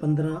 15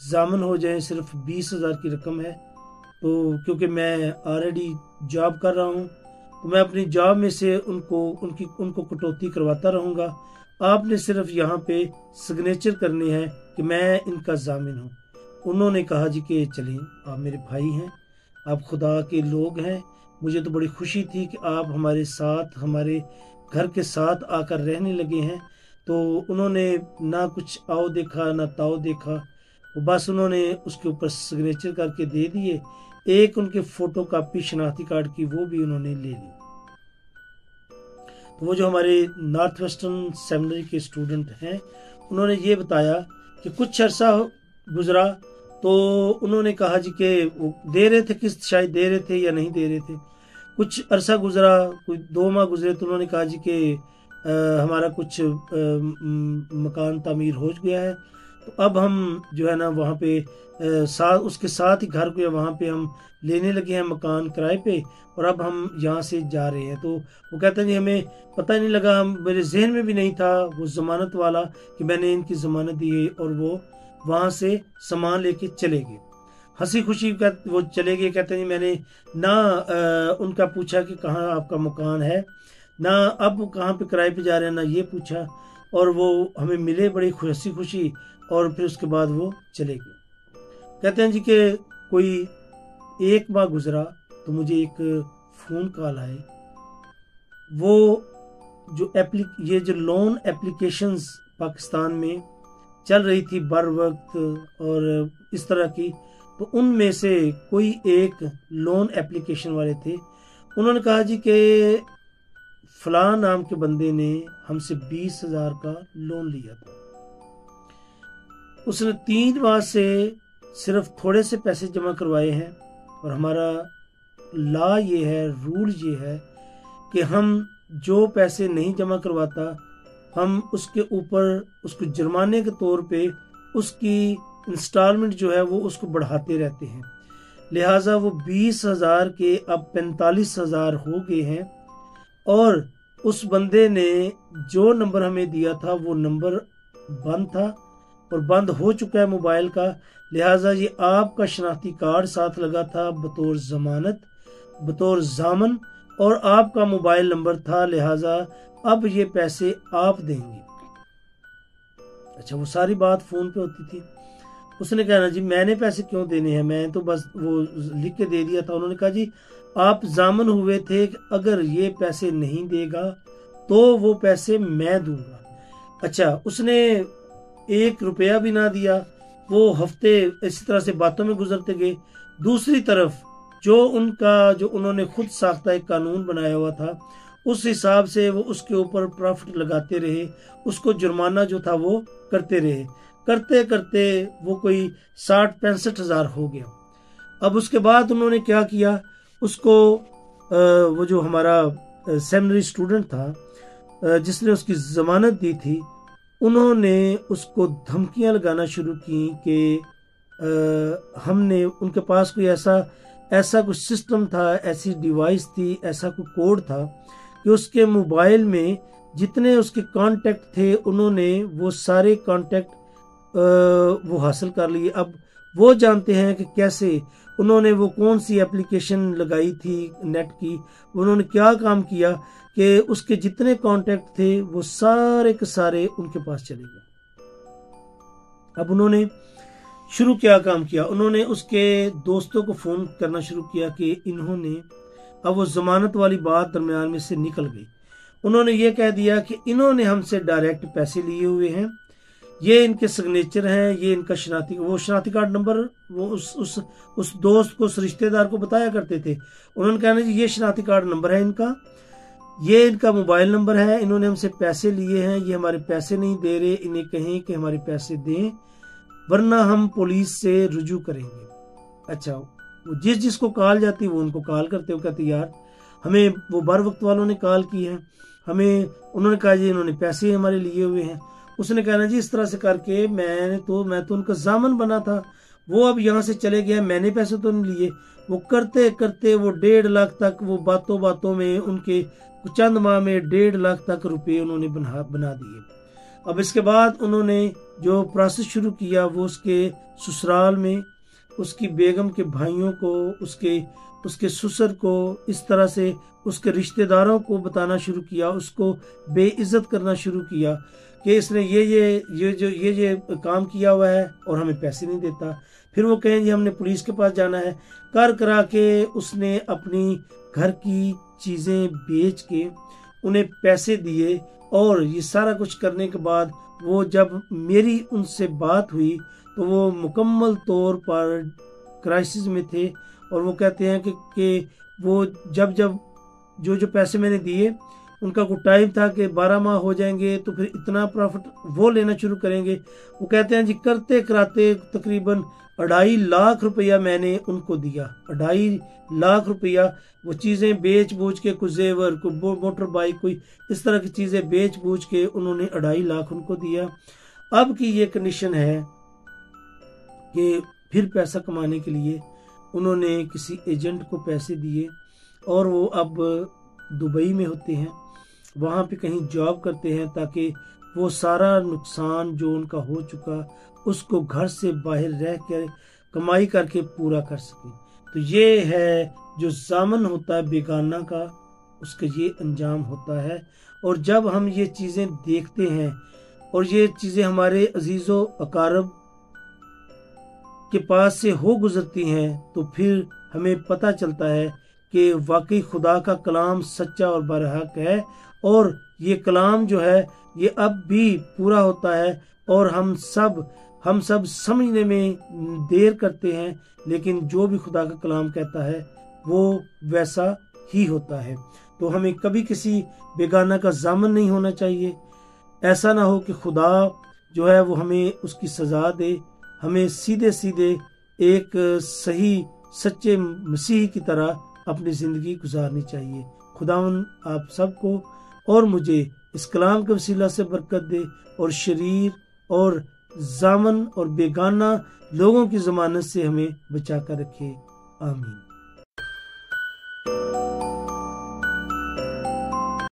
ضامن ہو جائیں، صرف 20,000 کی رقم ہے، تو کیونکہ میں آلریڈی جاب کر رہا ہوں تو میں اپنی جاب میں سے ان کو کٹوتی کرواتا رہوں گا، آپ نے صرف یہاں پہ سگنیچر کرنے ہیں کہ میں ان کا ضامن ہوں۔ انہوں نے کہا جی کہ چلیں، آپ میرے بھائی ہیں، آپ خدا کے لوگ ہیں، مجھے تو بڑی خوشی تھی کہ آپ ہمارے ساتھ، ہمارے گھر کے ساتھ آ کر رہنے لگے ہیں۔ تو انہوں نے نہ کچھ آؤ دیکھا نہ تاؤ دیکھا، بس انہوں نے اس کے اوپر سگنیچر کر کے دے دیے۔ ایک ان کے فوٹو کاپی شناختی کارڈ کی وہ بھی انہوں نے لے لی۔ تو وہ جو ہمارے نارتھ ویسٹرن سیمنری کے اسٹوڈنٹ ہیں، انہوں نے یہ بتایا کہ کچھ عرصہ گزرا تو انہوں نے کہا جی کہ وہ دے رہے تھے، قسط شاید دے رہے تھے یا نہیں دے رہے تھے، کچھ عرصہ گزرا، کوئی 2 ماہ گزرے تو انہوں نے کہا جی کہ ہمارا کچھ مکان تعمیر ہو گیا ہے، تو اب ہم جو ہے نا وہاں پہ اس کے ساتھ ہی گھر کو وہاں پہ ہم لینے لگے ہیں مکان کرائے پہ، اور اب ہم یہاں سے جا رہے ہیں۔ تو وہ کہتے ہیں جی ہمیں پتہ نہیں لگا، میرے ذہن میں بھی نہیں تھا وہ ضمانت والا کہ میں نے ان کی ضمانت دی ہے، اور وہ وہاں سے سامان لے کے چلے گئے، ہنسی خوشی وہ چلے گئے۔ کہتے ہیں میں نے نہ ان کا پوچھا کہ کہاں آپ کا مکان ہے، نہ اب کہاں پہ کرائے پہ جا رہے ہیں، نہ یہ پوچھا، اور وہ ہمیں ملے بڑی ہنسی خوشی، اور پھر اس کے بعد وہ چلے گئے۔ کہتے ہیں جی کہ کوئی 1 ماہ گزرا تو مجھے ایک فون کال آئے، وہ جو یہ جو لون اپلیکیشنز پاکستان میں چل رہی تھی بر وقت اور اس طرح کی، تو ان میں سے کوئی ایک لون اپلیکیشن والے تھے، انہوں نے کہا جی کہ فلاں نام کے بندے نے ہم سے 20,000 کا لون لیا تھا، اس نے 3 ماہ سے صرف تھوڑے سے پیسے جمع کروائے ہیں، اور ہمارا لا یہ ہے، رول یہ ہے کہ ہم جو پیسے نہیں جمع کرواتا ہم اس کے اوپر اس کو جرمانے کے طور پہ اس کی انسٹالمنٹ جو ہے وہ اس کو بڑھاتے رہتے ہیں، لہٰذا وہ 20,000 کے اب 45,000 ہو گئے ہیں، اور اس بندے نے جو نمبر ہمیں دیا تھا وہ نمبر بند تھا اور بند ہو چکا ہے موبائل کا، لہٰذا یہ آپ کا شناختی کارڈ ساتھ لگا تھا بطور ضمانت، بطور ضامن، اور آپ کا موبائل نمبر تھا، لہٰذا اب یہ پیسے آپ دیں گے۔ اچھا، وہ ساری بات فون پہ ہوتی تھی۔ اس نے کہا جی میں نے پیسے کیوں دینے ہیں، میں تو بس وہ لکھ کے دے دیا تھا۔ انہوں نے کہا جی آپ ضامن ہوئے تھے کہ اگر یہ پیسے نہیں دے گا تو وہ پیسے میں دوں گا۔ اچھا، اس نے 1 روپیہ بھی نہ دیا، وہ ہفتے اسی طرح سے باتوں میں گزرتے گئے۔ دوسری طرف جو انہوں نے خود ساختہ ایک قانون بنایا ہوا تھا، اس حساب سے وہ اس کے اوپر پرافٹ لگاتے رہے، اس کو جرمانہ جو تھا وہ کرتے رہے، کرتے کرتے وہ کوئی 60-65 ہزار ہو گیا۔ اب اس کے بعد انہوں نے کیا کیا، اس کو وہ جو ہمارا سیمنری اسٹوڈنٹ تھا جس نے اس کی ضمانت دی تھی، انہوں نے اس کو دھمکیاں لگانا شروع کی کہ ہم نے ان کے پاس کوئی ایسا کوئی سسٹم تھا، ایسی ڈیوائس تھی، ایسا کوئی کوڈ تھا کہ اس کے موبائل میں جتنے اس کے کانٹیکٹ تھے انہوں نے وہ سارے کانٹیکٹ وہ حاصل کر لیے۔ اب وہ جانتے ہیں کہ کیسے انہوں نے وہ کون سی اپلیکیشن لگائی تھی نیٹ کی، انہوں نے کیا کام کیا کہ اس کے جتنے کانٹیکٹ تھے وہ سارے کے سارے ان کے پاس چلے گئے۔ اب انہوں نے شروع کیا کام کیا، انہوں نے اس کے دوستوں کو فون کرنا شروع کیا کہ انہوں نے، اب وہ ضمانت والی بات درمیان میں سے نکل گئی، انہوں نے یہ کہہ دیا کہ انہوں نے ہم سے ڈائریکٹ پیسے لیے ہوئے ہیں، یہ ان کے سگنیچر ہیں، یہ ان کا شناختی کارڈ نمبر وہ اس دوست کو، اس رشتہ دار کو بتایا کرتے تھے۔ انہوں نے کہا جی یہ شناختی کارڈ نمبر ہے ان کا، یہ ان کا موبائل نمبر ہے، انہوں نے ہم سے پیسے لیے ہیں، یہ ہمارے پیسے نہیں دے رہے، انہیں کہیں کہ ہمارے پیسے دیں ورنہ ہم پولیس سے رجوع کریں گے۔ اچھا، وہ جس کو کال جاتی وہ ان کو کال کرتے ہو، کہتے یار ہمیں وہ بر وقت والوں نے کال کی ہے، ہمیں انہوں نے کہا جی انہوں نے پیسے ہمارے لیے ہوئے ہیں۔ اس نے کہا جی اس طرح سے کر کے میں تو ان کا ضامن بنا تھا، وہ اب یہاں سے چلے گیا، میں نے پیسے تو نہیں لیے۔ وہ کرتے کرتے وہ 1.5 لاکھ تک، وہ باتوں میں ان کے چند ماہ میں 1.5 لاکھ تک روپے انہوں نے بنا دیے۔ اب اس کے بعد انہوں نے جو پروسیس شروع کیا وہ اس کے سسرال میں اس کی بیگم کے بھائیوں کو، اس کے سسر کو، اس طرح سے اس کے رشتہ داروں کو بتانا شروع کیا، اس کو بے عزت کرنا شروع کیا کہ اس نے یہ کام کیا ہوا ہے اور ہمیں پیسے نہیں دیتا۔ پھر وہ کہیں جی ہم نے پولیس کے پاس جانا ہے، کرا کے اس نے اپنی گھر کی چیزیں بیچ کے انہیں پیسے دیے، اور یہ سارا کچھ کرنے کے بعد وہ جب میری ان سے بات ہوئی تو وہ مکمل طور پر کرائسس میں تھے، اور وہ کہتے ہیں کہ وہ جب جو پیسے میں نے دیے ان کا کوئی ٹائم تھا کہ 12 ماہ ہو جائیں گے تو پھر اتنا پروفٹ وہ لینا شروع کریں گے۔ وہ کہتے ہیں جی کرتے کراتے تقریباً 2.5 لاکھ روپیہ میں نے ان کو دیا، 2.5 لاکھ روپیہ وہ چیزیں بیچ بوچ کے، کوئی زیور، کوئی موٹر بائک، کوئی اس طرح کی چیزیں بیچ بوچ کے انہوں نے 2.5 لاکھ ان کو دیا۔ اب کی یہ کنڈیشن ہے کہ پھر پیسہ کمانے کے لیے انہوں نے کسی ایجنٹ کو پیسے دیے، اور وہ اب دبئی میں ہوتے ہیں، وہاں پہ کہیں جاب کرتے ہیں تاکہ وہ سارا نقصان جو ان کا ہو چکا اس کو گھر سے باہر رہ کر کمائی کر کے پورا کر سکیں۔ تو یہ ہے جو ضامن ہوتا ہے بیگانہ کا، اس کا یہ انجام ہوتا ہے۔ اور جب ہم یہ چیزیں دیکھتے ہیں اور یہ چیزیں ہمارے عزیز و اقارب کے پاس سے ہو گزرتی ہیں تو پھر ہمیں پتہ چلتا ہے کہ واقعی خدا کا کلام سچا اور برحق ہے، اور یہ کلام جو ہے یہ اب بھی پورا ہوتا ہے، اور ہم سب سمجھنے میں دیر کرتے ہیں، لیکن جو بھی خدا کا کلام کہتا ہے وہ ویسا ہی ہوتا ہے۔ تو ہمیں کبھی کسی بیگانہ کا ضامن نہیں ہونا چاہیے۔ ایسا نہ ہو کہ خدا جو ہے وہ ہمیں اس کی سزا دے۔ ہمیں سیدھے ایک صحیح سچے مسیحی کی طرح اپنی زندگی گزارنی چاہیے۔ خداوند آپ سب کو اور مجھے اس کلام کے وسیلہ سے برکت دے، اور شریر اور ضامن اور بیگانہ لوگوں کی ضمانت سے ہمیں بچا کر رکھے۔ آمین۔